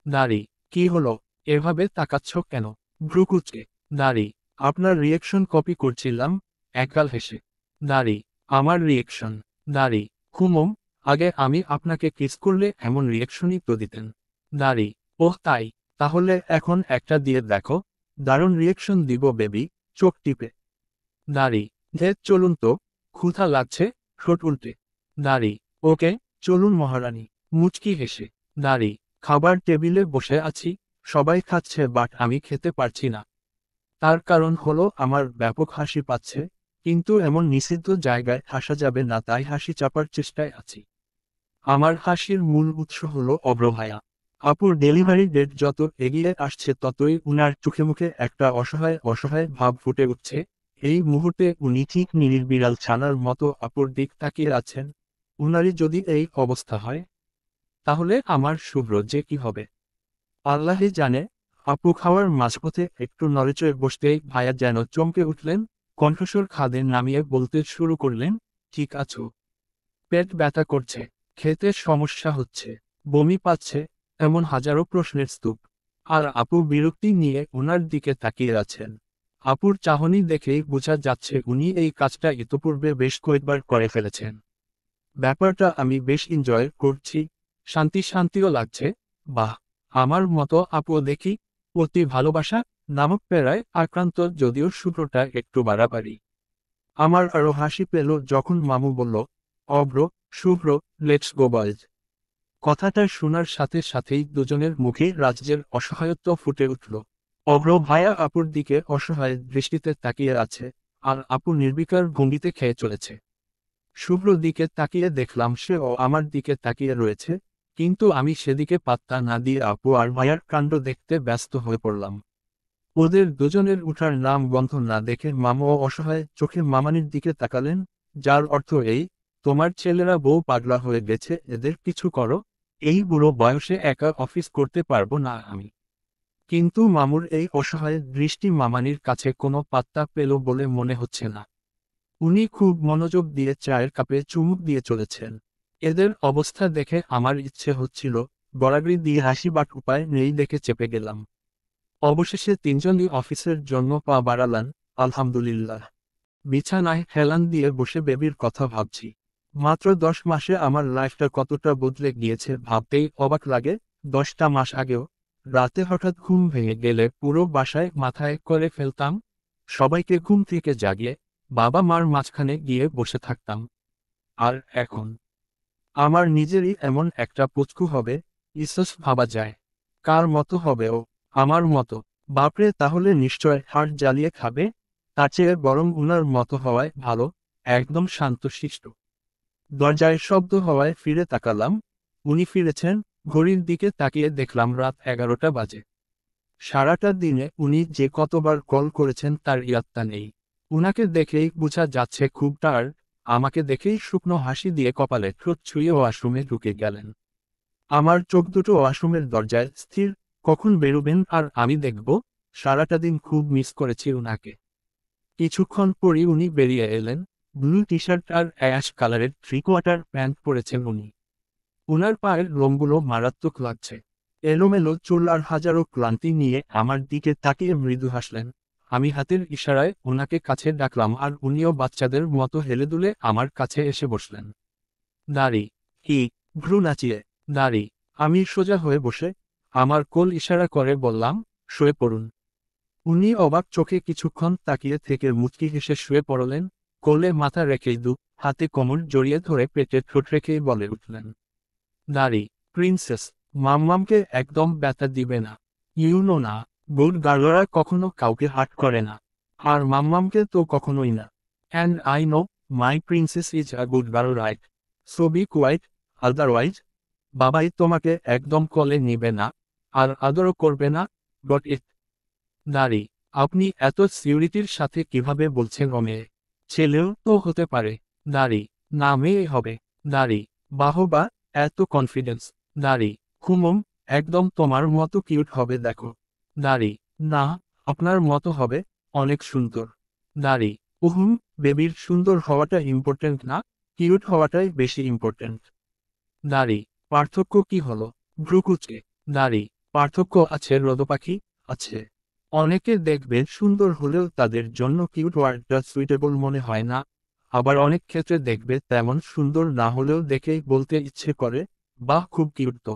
[SPEAKER 1] দাড়ি। কি হলো? এভাবে তাকাচ্ছ কেন? ভ্রু কুঁচকে। দাড়ি। আপনার রিয়েকশন কপি করছিলাম। একগাল হেসে। দাড়ি। আমার রিয়েকশন। দাড়ি। হুমম, আগে আমি আপনাকে কিস করলে এমন রিয়েকশনই তো দিতেন। দাড়ি। ওহ তাই? তাহলে এখন একটা দিয়ে দেখো। দারুণ রিয়েকশন দিব বেবি। চোখ টিপে। দাড়ি। ধেৎ চলুন তো। ক্ষুধা লাগছে। ঠোঁট উল্টে। দাড়ি। ওকে, চলুন মহারানী। মুচকি হেসে। দাড়ি। খাবার টেবিলে বসে আছি, সবাই খাচ্ছে বাট আমি খেতে পারছি না। তার কারণ হলো আমার ব্যাপক হাসি পাচ্ছে, কিন্তু এমন নিষিদ্ধ জায়গায় হাসা যাবে না, তাই হাসি চাপার চেষ্টায় আছি। আমার হাসির মূল উৎস হলো অভ্র ভাইয়া। আপুর ডেলিভারি ডেট যত এগিয়ে আসছে ততই উনার চোখে মুখে একটা অসহায় অসহায় ভাব ফুটে উঠছে। এই মুহূর্তে উনি ঠিক নীলির বিড়াল ছানার মতো আপুর দিক তাকিয়ে আছেন। উনারই যদি এই অবস্থা হয়, তাহলে আমার শুভ্র যে কি হবে আল্লাহই জানে। আপু খাওয়ার মাঝপথে একটু নড়েচড়ে বসতেই ভাইয়া যেন চমকে উঠলেন, কণ্ঠস্বর খাদে নামিয়ে বলতে শুরু করলেন, ঠিক আছো? পেট ব্যথা করছে, খেতে সমস্যা হচ্ছে, বমি পাচ্ছে, এমন হাজারো প্রশ্নের স্তূপ। আর আপু বিরক্তি নিয়ে ওনার দিকে তাকিয়ে আছেন। আপুর চাহনি দেখেই বোঝা যাচ্ছে উনি এই কাজটা ইতোপূর্বে বেশ কয়েকবার করে ফেলেছেন। ব্যাপারটা আমি বেশ এনজয় করছি, শান্তি শান্তিও লাগছে। বাহ, আমার মতো আপু দেখি, অতি ভালোবাসা নামক প্যারায় আক্রান্ত, যদিও শুভ্রটা একটু বাড়াবাড়ি। আমার আরো হাসি পেল যখন মামু বলল, অব্র, শুভ্র, লেটস গো বয়েজ। কথাটা শোনার সাথে সাথেই দুজনের মুখে রাজ্যের অসহায়ত্ব ফুটে উঠল। অব্র ভায়া আপুর দিকে অসহায় দৃষ্টিতে তাকিয়ে আছে, আর আপু নির্বিকার ভঙ্গিতে খেয়ে চলেছে। শুভ্র দিকে তাকিয়ে দেখলাম সেও আমার দিকে তাকিয়ে রয়েছে, কিন্তু আমি সেদিকে পাত্তা না দিয়ে আপু আর ভাইয়ার কাণ্ড দেখতে ব্যস্ত হয়ে পড়লাম। ওদের দুজনের উঠার নাম গন্ধ না দেখে মামাও অসহায় চোখে মামানির দিকে তাকালেন, যার অর্থ এই, তোমার ছেলেরা বউ পাগলা হয়ে গেছে, এদের কিছু করো, এই বুড়ো বয়সে একা অফিস করতে পারবো না আমি। কিন্তু মামুর এই অসহায় দৃষ্টি মামানির কাছে কোনো পাত্তা পেল বলে মনে হচ্ছে না। উনি খুব মনোযোগ দিয়ে চায়ের কাপে চুমুক দিয়ে চলেছেন। এদের অবস্থা দেখে আমার ইচ্ছে হচ্ছিল গড়াগড়ি দিয়ে হাসি, বাট উপায় নেই দেখে চেপে গেলাম। অবশেষে তিনজনই অফিসের জন্য পা বাড়ালাম। আলহামদুলিল্লাহ। বিছানায় হেলান দিয়ে বসে বেবির কথা ভাবছি। মাত্র 10 মাসে আমার লাইফটা কতটা বদলে গিয়েছে ভাবতেই অবাক লাগে। 10টা মাস আগেও রাতে হঠাৎ ঘুম ভেঙে গেলে পুরো বাসায় মাথায় করে ফেলতাম, সবাইকে ঘুম থেকে জাগিয়ে বাবা মার মাঝখানে গিয়ে বসে থাকতাম। আর এখন আমার নিজেরই এমন একটা পুচকু হবে, ইসস ভাবা যায়। কার মতো হবে ও? আমার মতো? বাপরে, তাহলে নিশ্চয় হাড় জ্বালিয়ে খাবে। তার চেয়ে বরং উনার মতো হওয়ায় ভালো, একদম শান্তশিষ্ট। দরজায় শব্দ হওয়ায় ফিরে তাকালাম। উনি ফিরেছেন। ঘড়ির দিকে তাকিয়ে দেখলাম রাত 11টা বাজে। সারাটা দিনে উনি যে কতবার কল করেছেন তার ইয়াত্তা নেই। উনাকে দেখেই বোঝা যাচ্ছে খুব টায়ার্ড। আমাকে দেখেই শুকনো হাসি দিয়ে কপালে ঠোঁট ছুঁয়ে ওয়াশরুমে ঢুকে গেলেন। আমার চোখ দুটো ওয়াশরুমের দরজায় স্থির, কখন বেরোবেন আর আমি দেখব। সারাটা দিন খুব মিস করেছি উনাকে। কিছুক্ষণ পরই উনি বেরিয়ে এলেন। ব্লু টি শার্ট আর অ্যাশ কালারের 3/4 প্যান্ট পরেছেন উনি। উনার পায়ের লোমগুলো মারাত্মক লাগছে। এলোমেলো চুল আর হাজারো ক্লান্তি নিয়ে আমার দিকে তাকিয়ে মৃদু হাসলেন। আমি হাতের ইশারায় ওনাকে কাছে ডাকলাম আর উনিও বাচ্চাদের মতো হেলে দুলে আমার কাছে এসে বসলেন। দাড়ি। কি? ভ্রু নাচিয়ে। দাড়ি। আমি সোজা হয়ে বসে আমার কোল ইশারা করে বললাম, শুয়ে পড়ুন। উনি অবাক চোখে কিছুক্ষণ তাকিয়ে থেকে মুচকি হেসে শুয়ে পড়লেন। কোলে মাথা রেখেই হাতে কোমর জড়িয়ে ধরে পেটে ঠোঁট রেখেই বলে উঠলেন, দাড়ি, প্রিন্সেস, মাম্মামকে একদম ব্যথা দিবে না। ইউনো না, গুড গার্লরা কখনো কাউকে হার্ট করে না। আর মাম্মামকে তো কখনোই না। And I know my princess is a good girl, right? So be quiet, otherwise বাবাই তোমাকে একদম কোলে নিবে না, আর আদরও করবে না। Got it? দাড়ি। আপনি এত সিউরিটির সাথে কিভাবে বলছেন ও মেয়ে? ছেলেও তো হতে পারে। দাড়ি। না, মেয়ে হবে। দাড়ি। বাহবা, এত কনফিডেন্স। দাড়ি। হুমম, একদম তোমার মতো কিউট হবে দেখো। দাড়ি। না, আপনার মতো হবে, অনেক সুন্দর। দাড়ি। উহুম, বেবির সুন্দর হওয়াটা ইম্পর্টেন্ট না, কিউট হওয়াটাই বেশি ইম্পর্ট্যান্ট। দাড়ি, পার্থক্য কি হলো? ভ্রুকুচকে। দাড়ি, পার্থক্য আছে রোদপাখি, আছে। অনেকে দেখবে সুন্দর হলেও তাদের জন্য কিউট ওয়ার্ডটা সুইটেবল মনে হয় না, আবার অনেক ক্ষেত্রে দেখবে তেমন সুন্দর না হলেও দেখেই বলতে ইচ্ছে করে, বাহ খুব কিউট তো।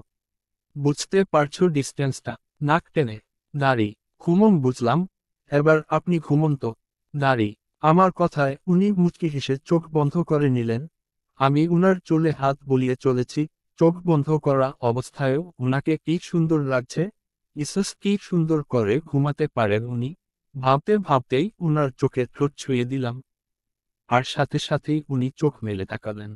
[SPEAKER 1] বুঝতে পারছো ডিস্টেন্সটা? নাক টেনে। দাড়ি, ঘুমন বুঝলাম, এবার আপনি ঘুমন তো। দাড়ি, আমার কথায় উনি মুচকি হেসে চোখ বন্ধ করে নিলেন। আমি উনার চুলে হাত বুলিয়ে চলেছি, চোখ বন্ধ করা অবস্থায়ও উনাকে কি সুন্দর লাগছে। ইসস কি সুন্দর করে ঘুমাতে পারেন উনি। ভাবতে ভাবতেই উনার চোখে ঠোঁট ছুঁয়ে দিলাম। আর সাথে সাথেই উনি চোখ মেলে তাকালেন।